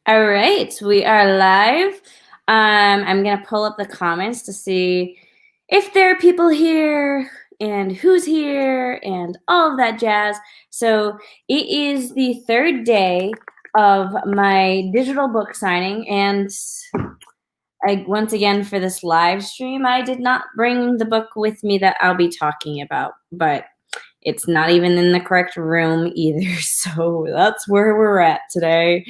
All right, we are live. I'm gonna pull up the comments to see if there are people here and who's here and all of that jazz. So it is the third day of my digital book signing, and once again for this live stream, I did not bring the book with me that I'll be talking about, but it's not even in the correct room either. So that's where we're at today.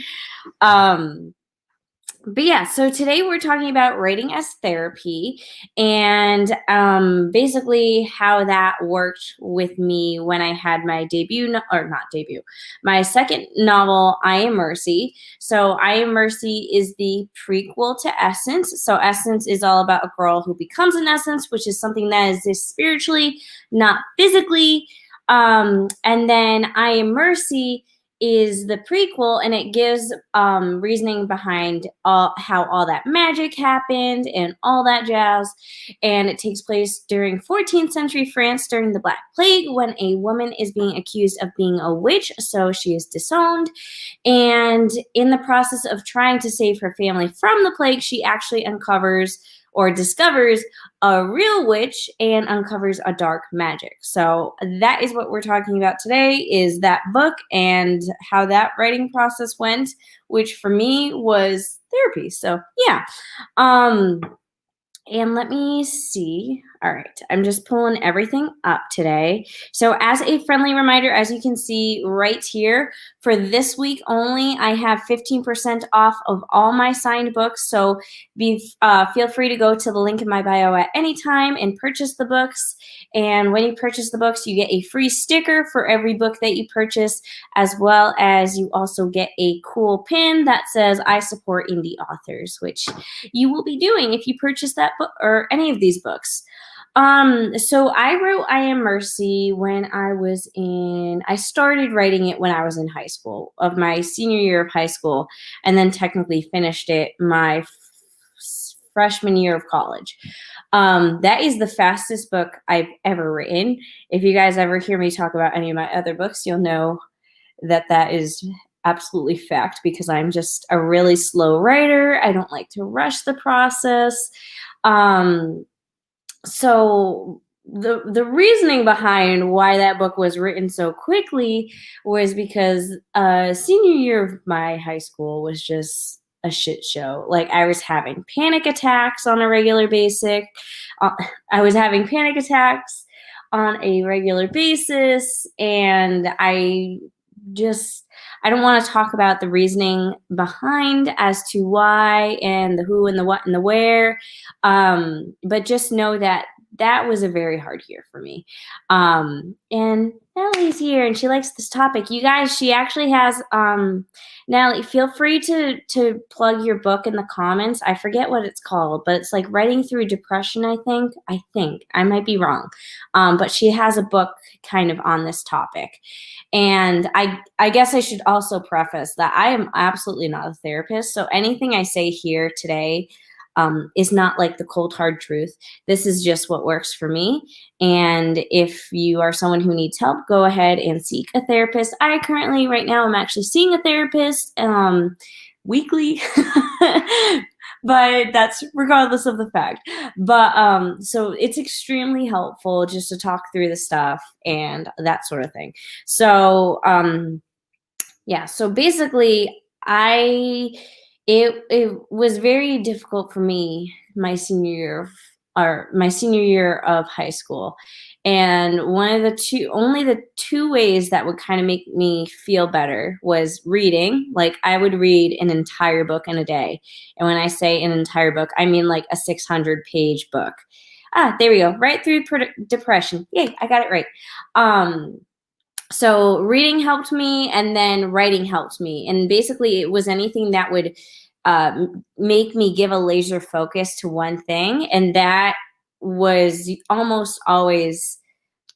But yeah, so today we're talking about writing as therapy and basically how that worked with me when I had my my second novel, I Am Mercy. So I Am Mercy is the prequel to Essence. So Essence is all about a girl who becomes an essence, which is something that is just spiritually, not physically. And then I Am Mercy is the prequel, and it gives reasoning behind how all that magic happened and all that jazz. And it takes place during 14th century France during the Black Plague, when a woman is being accused of being a witch, so she is disowned. And in the process of trying to save her family from the plague, she actually uncovers or discovers a real witch and uncovers a dark magic. So that is what we're talking about today, is that book and how that writing process went, which for me was therapy. So yeah. And let me see. All right, I'm just pulling everything up today. So as a friendly reminder, as you can see right here, for this week only, I have 15% off of all my signed books. So feel free to go to the link in my bio at any time and purchase the books. And when you purchase the books, you get a free sticker for every book that you purchase, as well as you also get a cool pin that says I support indie authors, which you will be doing if you purchase that book or any of these books. So I wrote I Am Mercy when I started writing it when I was in high school, of my senior year of high school, and then technically finished it my freshman year of college. That is the fastest book I've ever written. If you guys ever hear me talk about any of my other books, you'll know that is absolutely fact, because I'm just a really slow writer. I don't like to rush the process. So the reasoning behind why that book was written so quickly was because senior year of my high school was just a shit show. Like, I was having panic attacks on a regular basis. I was having panic attacks on a regular basis, and I don't want to talk about the reasoning behind as to why and the who and the what and the where. But just know that that was a very hard year for me. And Natalie's here and she likes this topic. You guys, she actually has, Natalie, feel free to plug your book in the comments. I forget what it's called, but it's like Writing Through Depression, I think. I might be wrong. But she has a book kind of on this topic. And I guess I should also preface that I am absolutely not a therapist. So anything I say here today is not like the cold hard truth. This is just what works for me. And if you are someone who needs help, go ahead and seek a therapist. I currently, right now, I'm actually seeing a therapist weekly. But that's regardless of the fact. But so it's extremely helpful just to talk through the stuff and that sort of thing. So yeah, so basically it was very difficult for me my senior year of high school. And only the two ways that would kind of make me feel better was reading. Like, I would read an entire book in a day. And when I say an entire book, I mean like a 600-page book. There we go. Right Through Depression. Yay, I got it right. So reading helped me, and then writing helped me. And basically it was anything that would make me give a laser focus to one thing. And that was almost always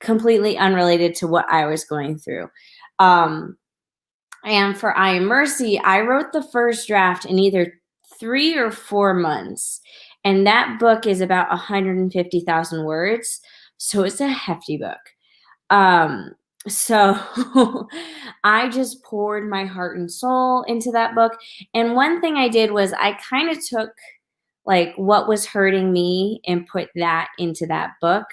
completely unrelated to what I was going through. And for I Am Mercy, I wrote the first draft in either 3 or 4 months. And that book is about 150,000 words. So it's a hefty book. So I just poured my heart and soul into that book. And one thing I did was I kind of took like what was hurting me and put that into that book,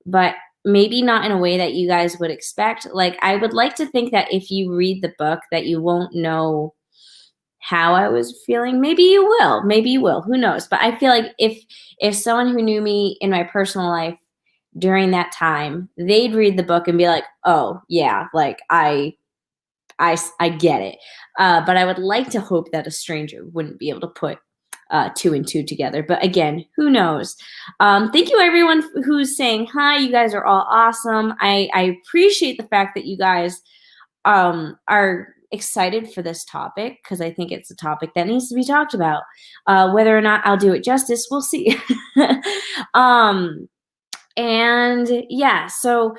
but maybe not in a way that you guys would expect. Like I would like to think that if you read the book that you won't know how I was feeling. Maybe you will. Maybe you will. Who knows? But I feel like if someone who knew me in my personal life during that time, they'd read the book and be like, "Oh, yeah, like I get it." But I would like to hope that a stranger wouldn't be able to put two and two together. But again, who knows? Thank you, everyone who's saying hi. You guys are all awesome. I appreciate the fact that you guys are excited for this topic because I think it's a topic that needs to be talked about. Whether or not I'll do it justice, we'll see. um, and yeah, so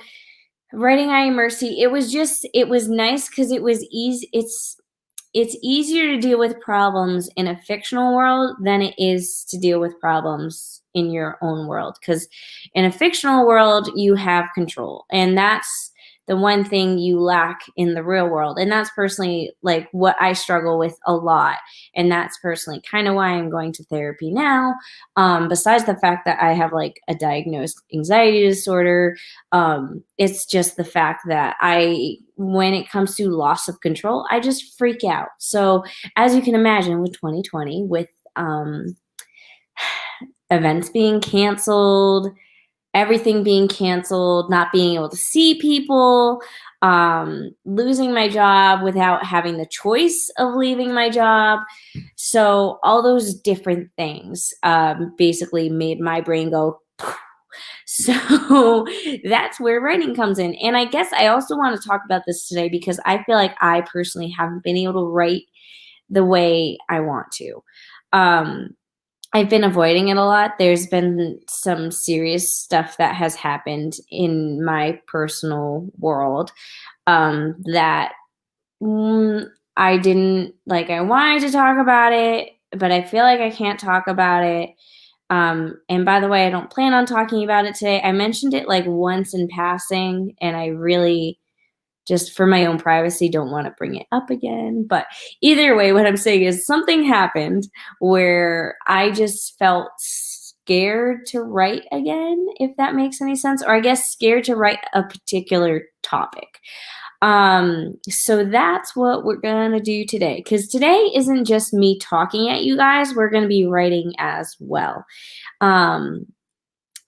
writing I Am Mercy, it was nice because it was easy. It's easier to deal with problems in a fictional world than it is to deal with problems in your own world. Because in a fictional world, you have control, and that's the one thing you lack in the real world. And that's personally like what I struggle with a lot. And that's personally kind of why I'm going to therapy now. Besides the fact that I have like a diagnosed anxiety disorder, it's just the fact that when it comes to loss of control, I just freak out. So as you can imagine, with 2020, with events being canceled, everything being canceled, not being able to see people, losing my job without having the choice of leaving my job. So all those different things basically made my brain go. So that's where writing comes in. And I guess I also want to talk about this today because I feel like I personally haven't been able to write the way I want to. Um, I've been avoiding it a lot. There's been some serious stuff that has happened in my personal world that I didn't like. I wanted to talk about it, but I feel like I can't talk about it. And by the way, I don't plan on talking about it today. I mentioned it like once in passing, and I really just for my own privacy don't want to bring it up again. But either way, what I'm saying is something happened where I just felt scared to write again, if that makes any sense, or I guess scared to write a particular topic. So that's what we're gonna do today, because today isn't just me talking at you guys, we're gonna be writing as well. um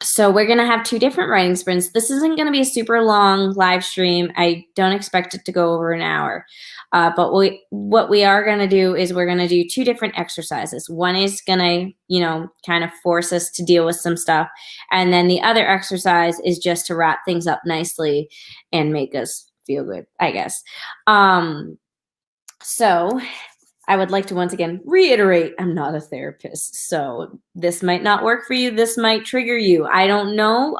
so we're gonna have two different writing sprints. This isn't gonna be a super long live stream. I don't expect it to go over an hour. But what we are gonna do is we're gonna do two different exercises. One is gonna, kind of force us to deal with some stuff, and then the other exercise is just to wrap things up nicely and make us feel good, I guess. So I would like to once again reiterate, I'm not a therapist, so this might not work for you. This might trigger you. I don't know.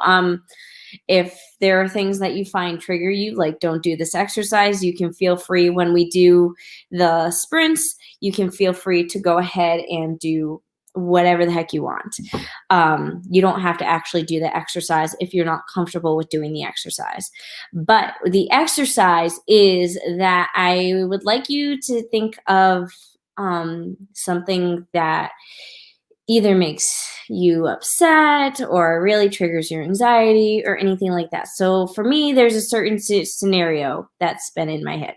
If there are things that you find trigger you, like don't do this exercise, you can feel free when we do the sprints, you can feel free to go ahead and do whatever the heck you want. You don't have to actually do the exercise if you're not comfortable with doing the exercise. But the exercise is that I would like you to think of something that either makes you upset or really triggers your anxiety or anything like that. So for me, there's a certain scenario that's been in my head.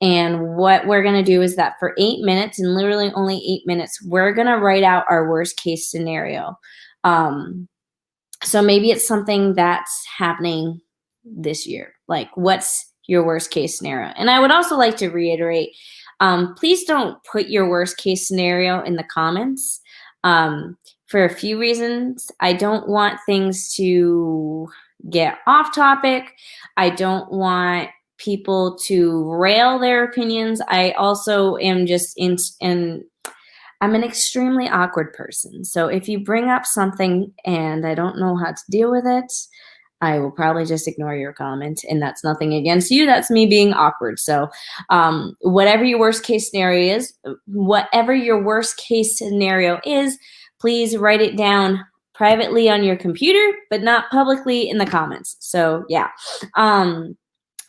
And what we're going to do is that for 8 minutes, and literally only 8 minutes, we're going to write out our worst case scenario. So maybe it's something that's happening this year. Like, what's your worst case scenario? And I would also like to reiterate, please don't put your worst case scenario in the comments for a few reasons. I don't want things to get off topic. I don't want people to rail their opinions. I also am just I'm an extremely awkward person. So if you bring up something and I don't know how to deal with it, I will probably just ignore your comment. And that's nothing against you. That's me being awkward. So whatever your worst case scenario is, please write it down privately on your computer, but not publicly in the comments. So yeah.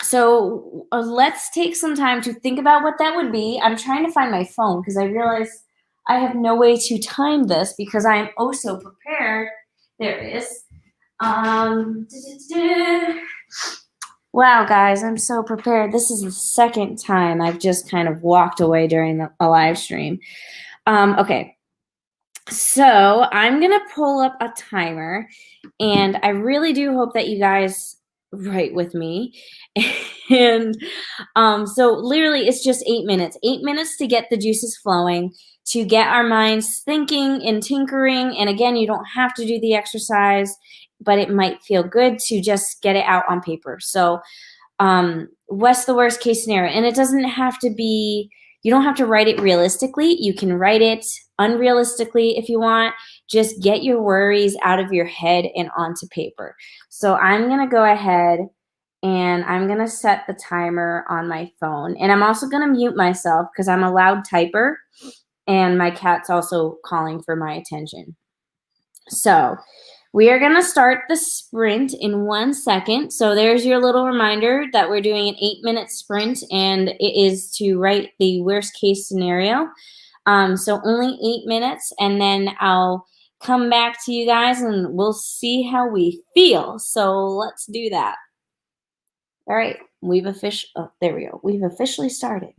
So let's take some time to think about what that would be. I'm trying to find my phone because I realize I have no way to time this because I am oh so prepared. There it is. Wow, guys, I'm so prepared. This is the second time I've just kind of walked away during a live stream. Okay, so I'm gonna pull up a timer, and I really do hope that you guys write with me. And so literally it's just 8 minutes. 8 minutes to get the juices flowing, to get our minds thinking and tinkering. And again, you don't have to do the exercise, but it might feel good to just get it out on paper. So what's the worst case scenario? And it doesn't have to be, you don't have to write it realistically. You can write it unrealistically if you want. Just get your worries out of your head and onto paper. So I'm going to go ahead and I'm going to set the timer on my phone. And I'm also going to mute myself because I'm a loud typer and my cat's also calling for my attention. So we are going to start the sprint in 1 second. So there's your little reminder that we're doing an 8-minute sprint, and it is to write the worst case scenario. So only 8 minutes, and then I'll come back to you guys and we'll see how we feel. So let's do that. All right, there we go. We've officially started.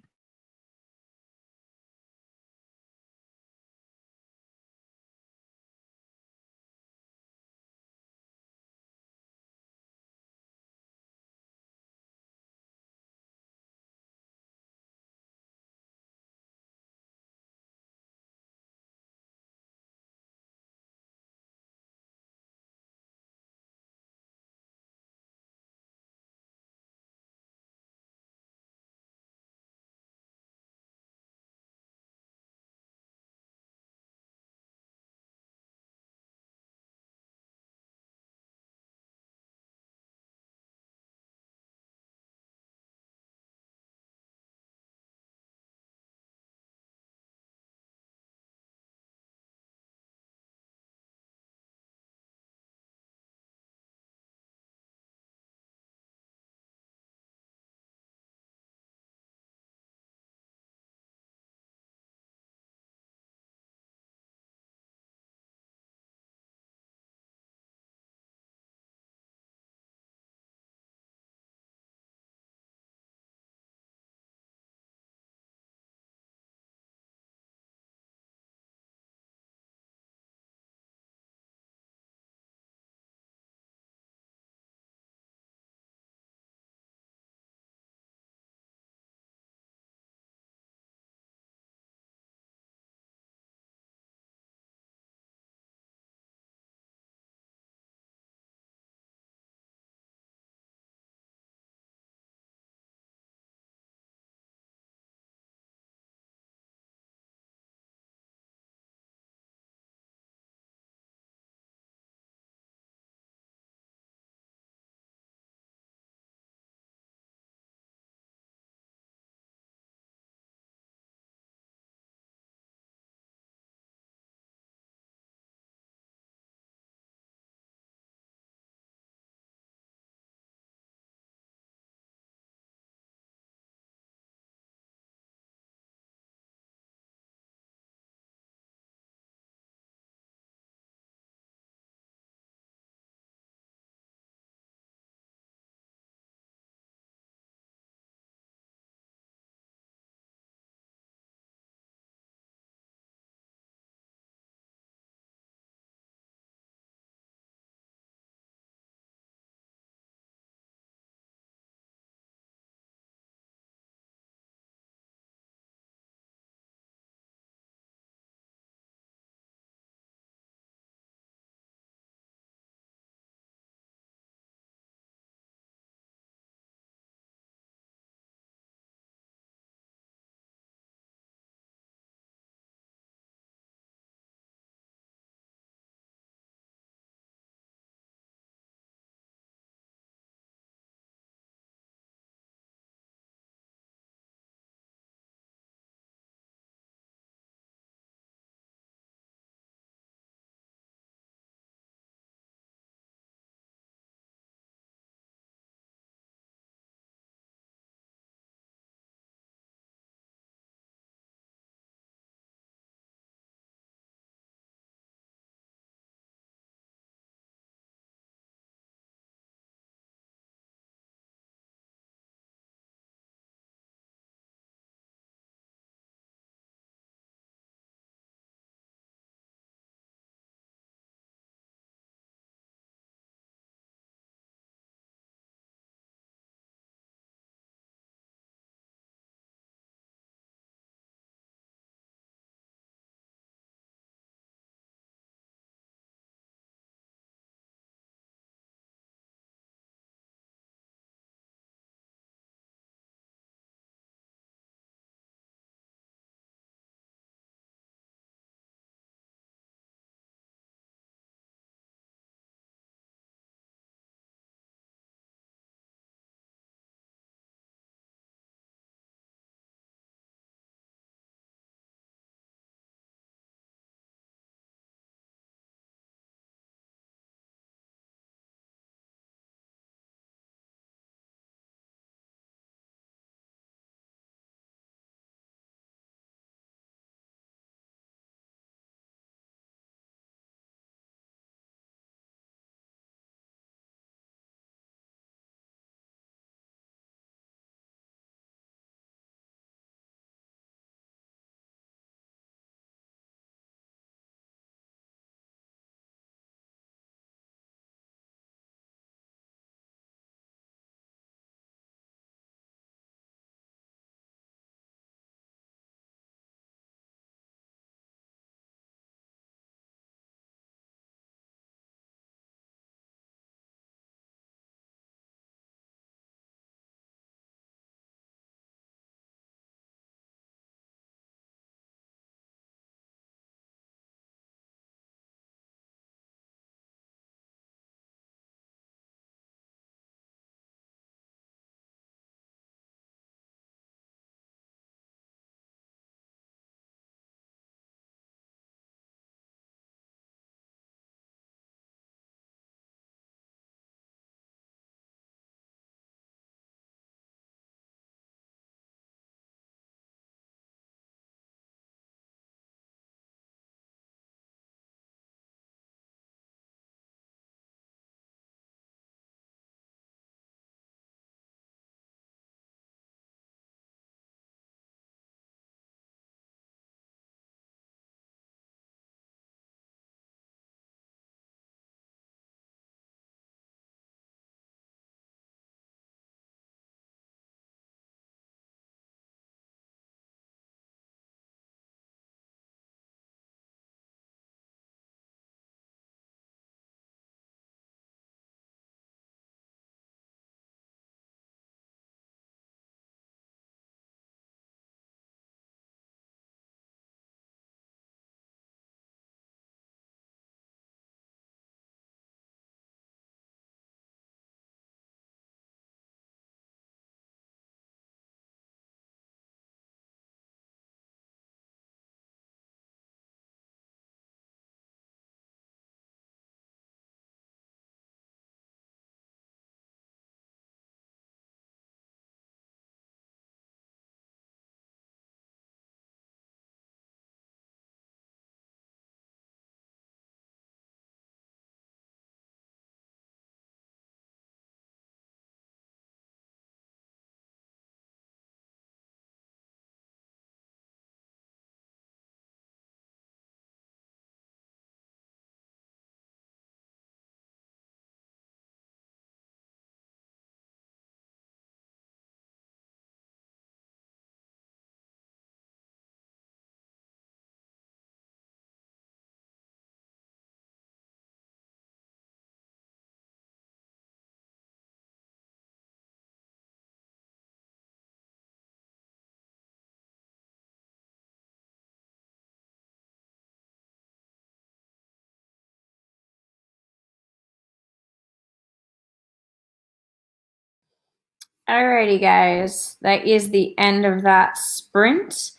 Alrighty, guys. That is the end of that sprint.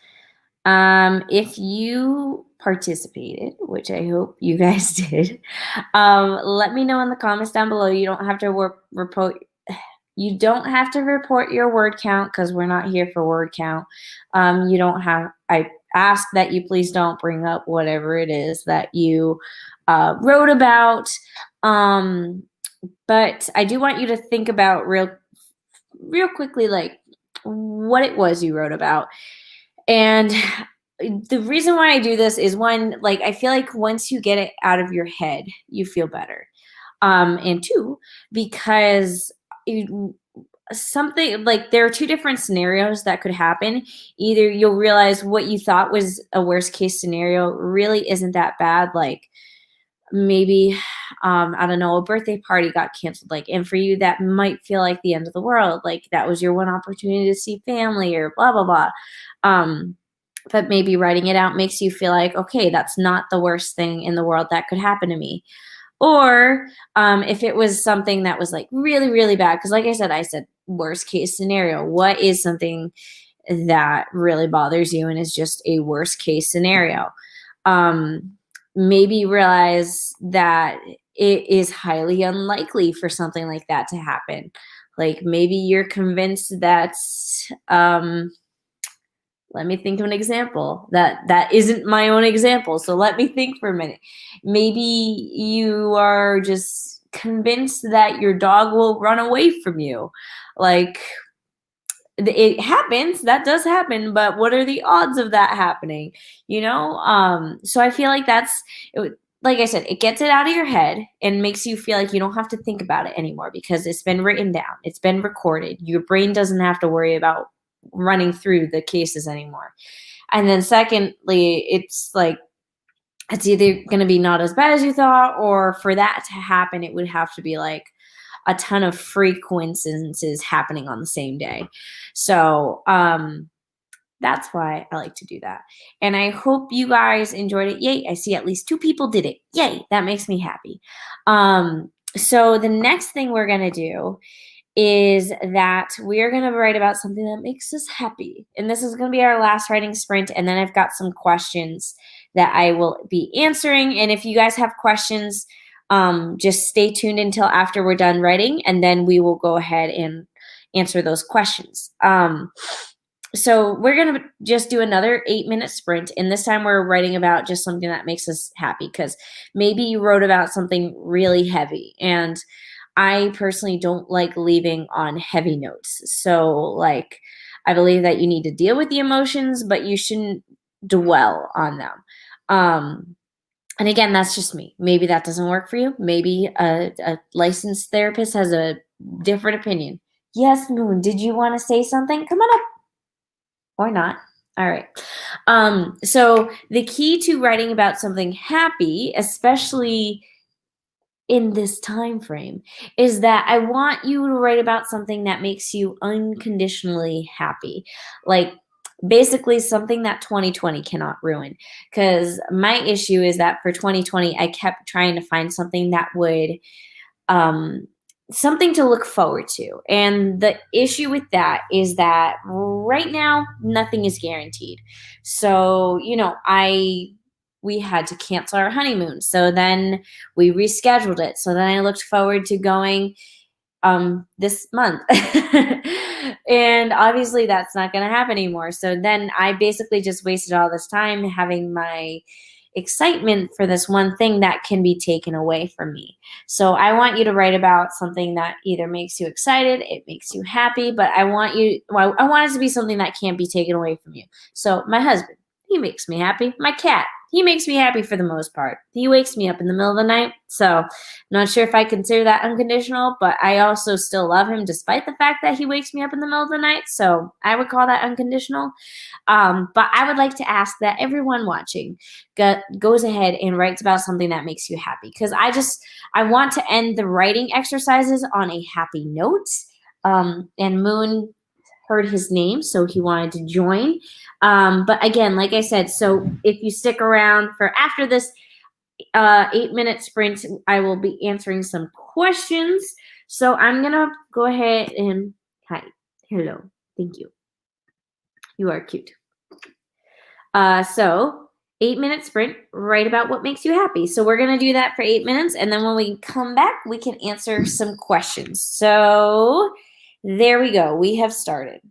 If you participated, which I hope you guys did, let me know in the comments down below. You don't have to report. You don't have to report your word count because we're not here for word count. You don't have. I ask that you please don't bring up whatever it is that you wrote about. But I do want you to think about real quickly, like what it was you wrote about. And the reason why I do this is one, like I feel like once you get it out of your head, you feel better. And two, because something like there are two different scenarios that could happen. Either you'll realize what you thought was a worst case scenario really isn't that bad, like maybe I don't know, a birthday party got canceled, like, and for you that might feel like the end of the world, like that was your one opportunity to see family or blah blah blah. But maybe writing it out makes you feel like, okay, that's not the worst thing in the world that could happen to me. Or if it was something that was like really really bad, because like I said worst case scenario, what is something that really bothers you and is just a worst case scenario? Maybe realize that it is highly unlikely for something like that to happen. Like maybe you're convinced that let me think of an example that isn't my own example. So let me think for a minute. Maybe you are just convinced that your dog will run away from you. Like it happens, that does happen, but what are the odds of that happening, so I feel like like I said, it gets it out of your head and makes you feel like you don't have to think about it anymore because it's been written down, it's been recorded, your brain doesn't have to worry about running through the cases anymore. And then secondly, it's like it's either going to be not as bad as you thought, or for that to happen it would have to be like a ton of free coincidences happening on the same day. So that's why I like to do that. And I hope you guys enjoyed it. Yay, I see at least 2 people did it. Yay, that makes me happy. So the next thing we're going to do is that we are going to write about something that makes us happy. And this is going to be our last writing sprint. And then I've got some questions that I will be answering. And if you guys have questions, just stay tuned until after we're done writing, and then we will go ahead and answer those questions. So we're going to just do another 8-minute sprint. And this time we're writing about just something that makes us happy, because maybe you wrote about something really heavy. And I personally don't like leaving on heavy notes. So like, I believe that you need to deal with the emotions, but you shouldn't dwell on them. And again, that's just me. Maybe that doesn't work for you. Maybe a licensed therapist has a different opinion. Yes, Moon, did you want to say something? Come on up. Or not. All right. So the key to writing about something happy, especially in this time frame, is that I want you to write about something that makes you unconditionally happy. Like basically something that 2020 cannot ruin. Because my issue is that for 2020, I kept trying to find something that would something to look forward to. And the issue with that is that right now nothing is guaranteed. So, we had to cancel our honeymoon. So then we rescheduled it. So then I looked forward to going this month. And obviously that's not going to happen anymore. So then I basically just wasted all this time having my excitement for this one thing that can be taken away from me. So I want you to write about something that either makes you excited, it makes you happy, but I want it to be something that can't be taken away from you. So my husband, he makes me happy. My cat, he makes me happy for the most part. He wakes me up in the middle of the night. So not sure if I consider that unconditional, but I also still love him despite the fact that he wakes me up in the middle of the night. So I would call that unconditional. But I would like to ask that everyone watching goes ahead and writes about something that makes you happy. Because I want to end the writing exercises on a happy note. And Moon heard his name, so he wanted to join. But again, like I said, so if you stick around for after this 8-minute sprint, I will be answering some questions. So I'm going to go ahead and, hi. Hello. Thank you. You are cute. So 8-minute sprint, write about what makes you happy. So we're going to do that for 8 minutes. And then when we come back, we can answer some questions. So there we go. We have started.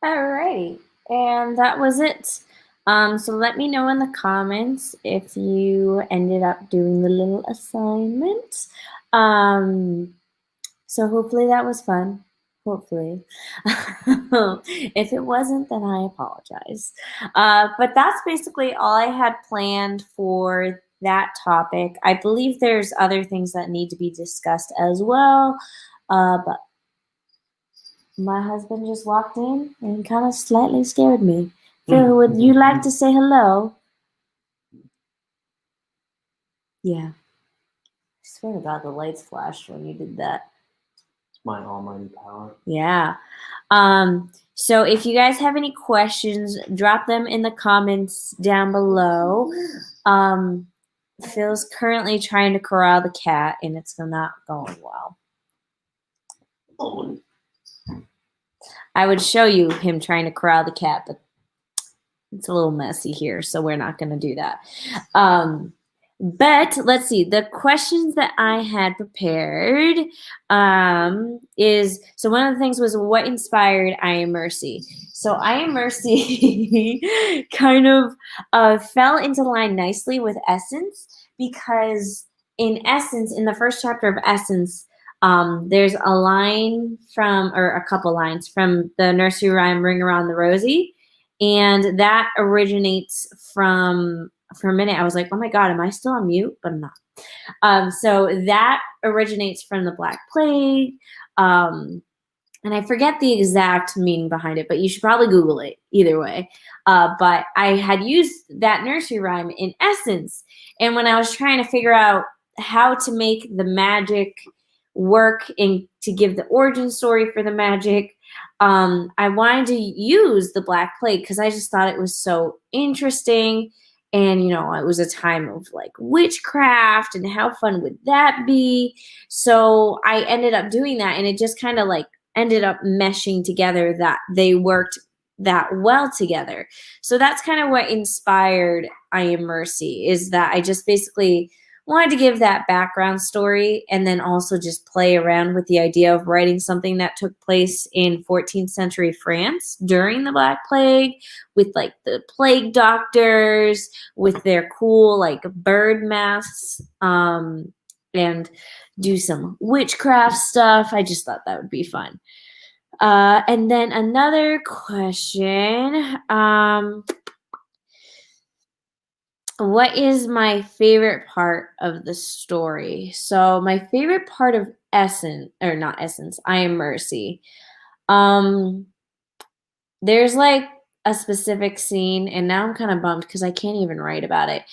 Alrighty, and that was it. So let me know in the comments if you ended up doing the little assignment. So hopefully that was fun. Hopefully. If it wasn't, then I apologize. But that's basically all I had planned for that topic. I believe there's other things that need to be discussed as well. But my husband just walked in and kind of slightly scared me. Phil, would you like to say hello? Yeah. I swear to God, the lights flashed when you did that. It's my almighty power. Yeah. So if you guys have any questions, drop them in the comments down below. Phil's currently trying to corral the cat, and it's not going well. Oh. I would show you him trying to corral the cat, but it's a little messy here, so we're not going to do that. But let's see, the questions that I had prepared is, so one of the things was what inspired I Am Mercy? So I Am Mercy kind of fell into line nicely with Essence, because in Essence, in the first chapter of Essence, there's a line from, or a couple lines from the nursery rhyme Ring Around the Rosie, and that originates from, for a minute I was like, oh my God, am I still on mute? But I'm not. So that originates from the Black Plague. And I forget the exact meaning behind it, but you should probably Google it either way. But I had used that nursery rhyme in Essence. And when I was trying to figure out how to make the magic work and to give the origin story for the magic, I wanted to use the Black Plague because I just thought it was so interesting. And, you know, it was a time of like witchcraft, and how fun would that be? So I ended up doing that, and it just kind of like ended up meshing together, that they worked that well together. So that's kind of what inspired I Am Mercy, is that I just basically wanted to give that background story, and then also just play around with the idea of writing something that took place in 14th century France during the Black Plague, with like the plague doctors with their cool like bird masks, and do some witchcraft stuff. I just thought that would be fun. And then another question. What is my favorite part of the story? So my favorite part of Essence, or not Essence, I Am Mercy. There's like a specific scene, and now I'm kind of bummed because I can't even write about it.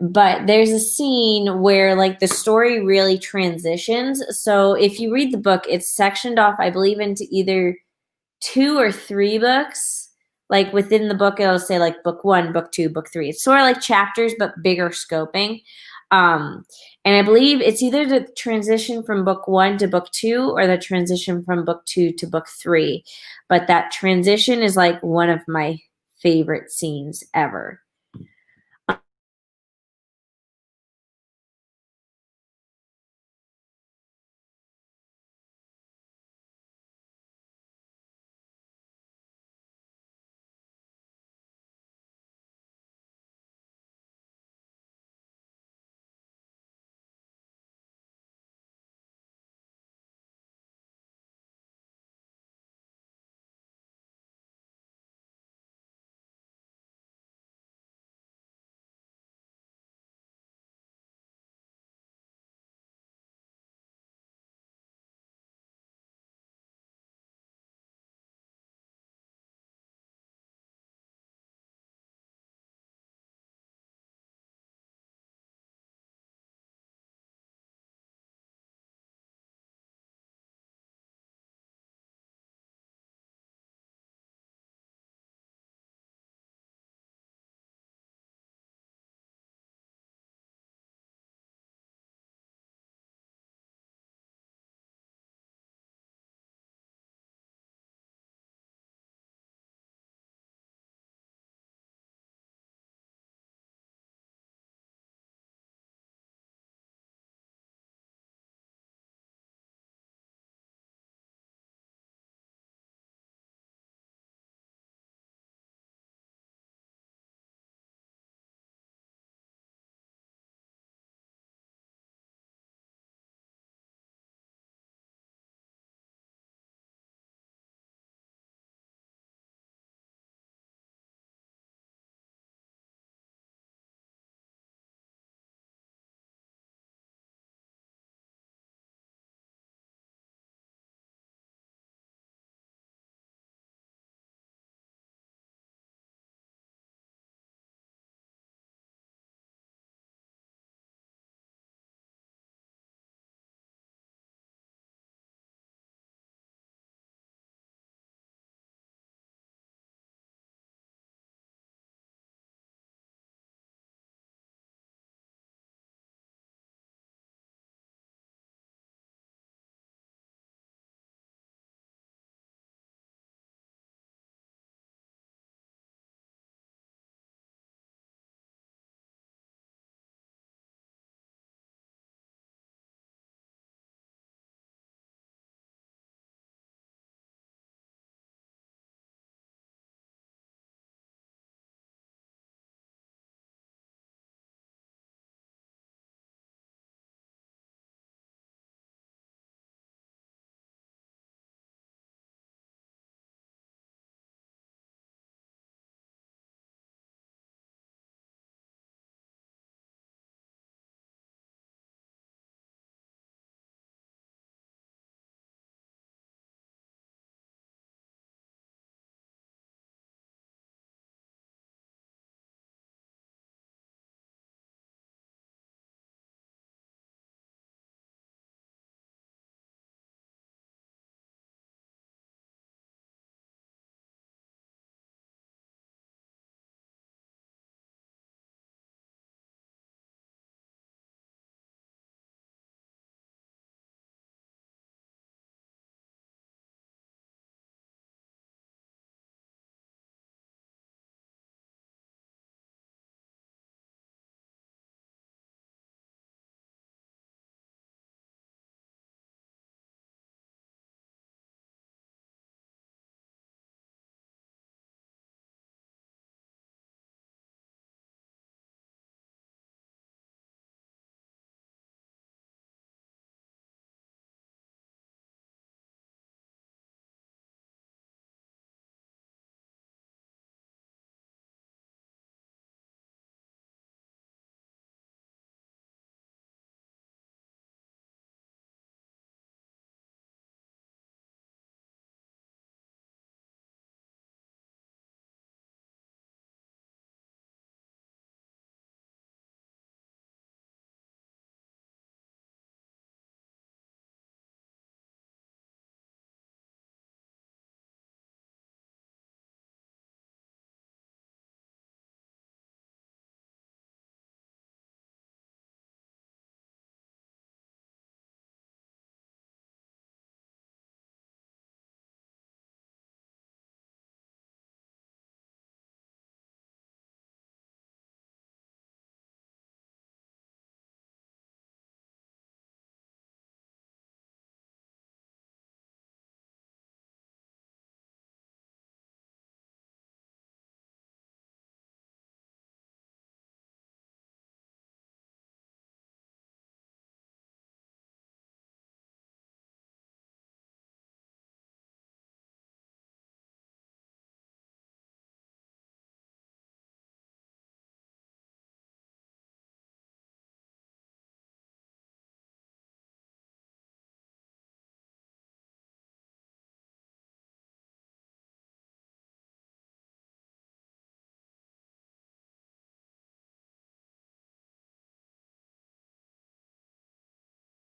But there's a scene where like the story really transitions. So if you read the book, it's sectioned off, I believe, into either 2 or 3 books. Like within the book, it'll say like book 1, book 2, book 3. It's sort of like chapters, but bigger scoping. And I believe it's either the transition from book 1 to book 2, or the transition from book 2 to book 3. But that transition is like one of my favorite scenes ever.